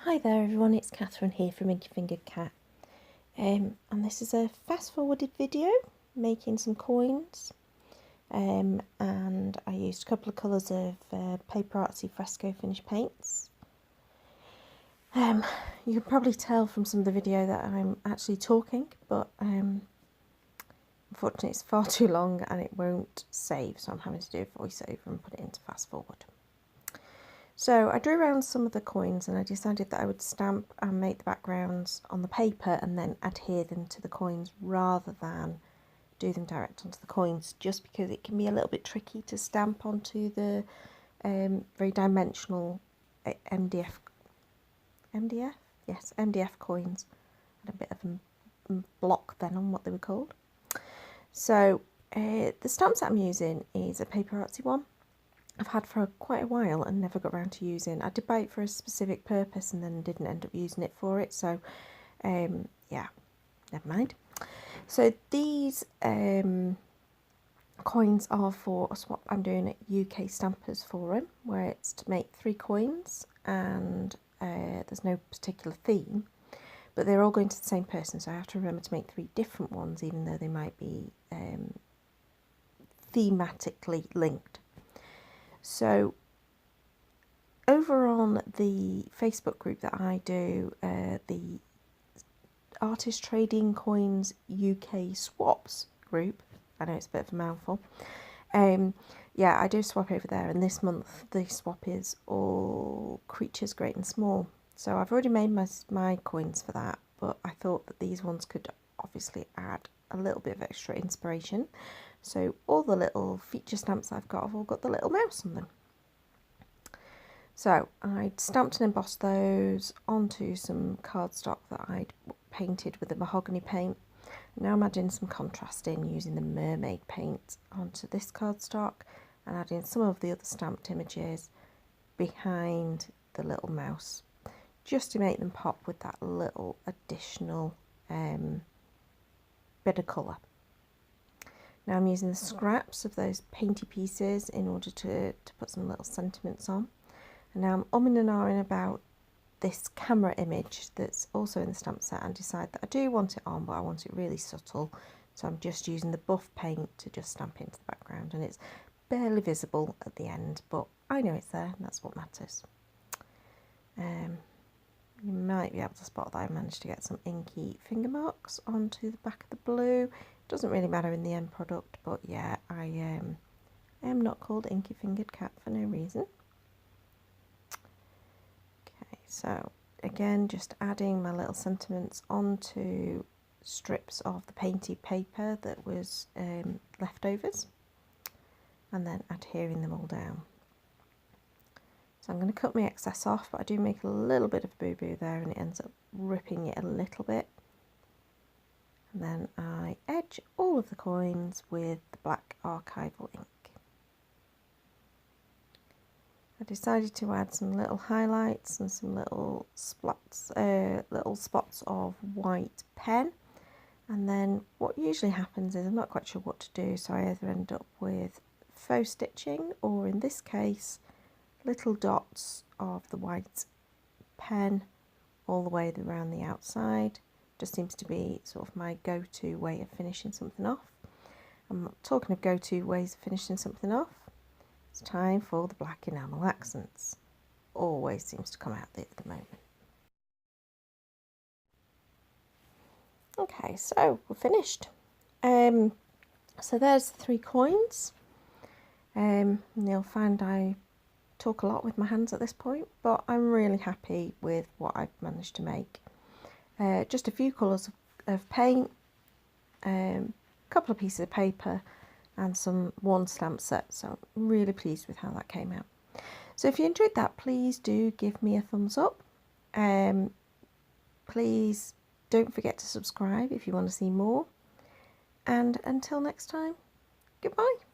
Hi there everyone, it's Catherine here from Inky Fingered Cat, and this is a fast forwarded video making some coins, and I used a couple of colours of Paperartsy fresco finish paints. You can probably tell from some of the video that I'm actually talking, but unfortunately it's far too long and it won't save, so I'm having to do a voiceover and put it into fast forward. So I drew around some of the coins and I decided that I would stamp and make the backgrounds on the paper and then adhere them to the coins rather than do them direct onto the coins, just because it can be a little bit tricky to stamp onto the very dimensional MDF coins. I had a bit of a block then on what they were called. So the stamps that I'm using is a Paperartsy one. I've had for quite a while and never got around to using. I did buy it for a specific purpose and then didn't end up using it for it, so yeah, never mind. So these coins are for a swap I'm doing at UK Stampers Forum, where it's to make 3 coins and there's no particular theme, but they're all going to the same person, so I have to remember to make 3 different ones even though they might be thematically linked. So over on the Facebook group that I do, the Artist Trading Coins UK Swaps group, I know it's a bit of a mouthful, yeah, I do swap over there, and this month the swap is all creatures great and small. So I've already made my coins for that, but I thought that these ones could obviously add a little bit of extra inspiration. So all the little feature stamps I've got have all got the little mouse on them. So I'd stamped and embossed those onto some cardstock that I'd painted with the mahogany paint. Now I'm adding some contrast in using the mermaid paint onto this cardstock and adding some of the other stamped images behind the little mouse, just to make them pop with that little additional bit of colour. Now I'm using the scraps of those painty pieces in order to put some little sentiments on. And now I'm umming and ahhing about this camera image that's also in the stamp set and decide that I do want it on, but I want it really subtle. So I'm just using the buff paint to just stamp into the background, and it's barely visible at the end, but I know it's there and that's what matters. You might be able to spot that I managed to get some inky finger marks onto the back of the blue. Doesn't really matter in the end product, but yeah, I am not called Inky Fingered Cat for no reason. Okay, so again, just adding my little sentiments onto strips of the painted paper that was leftovers, and then adhering them all down. So I'm going to cut my excess off, but I do make a little bit of boo-boo there and it ends up ripping it a little bit. And then I edge all of the coins with the black archival ink. I decided to add some little highlights and some little spots of white pen. And then what usually happens is I'm not quite sure what to do, so I either end up with faux stitching, or in this case little dots of the white pen all the way around the outside. Just seems to be sort of my go-to way of finishing something off. I'm talking of go-to ways of finishing something off. It's time for the black enamel accents. Always seems to come out at the moment. Okay, so we're finished. So there's the 3 coins. You'll find I talk a lot with my hands at this point, but I'm really happy with what I've managed to make. Just a few colours of paint, a couple of pieces of paper and some one stamp set, so I'm really pleased with how that came out. So if you enjoyed that, please do give me a thumbs up. Please don't forget to subscribe if you want to see more, and until next time, goodbye.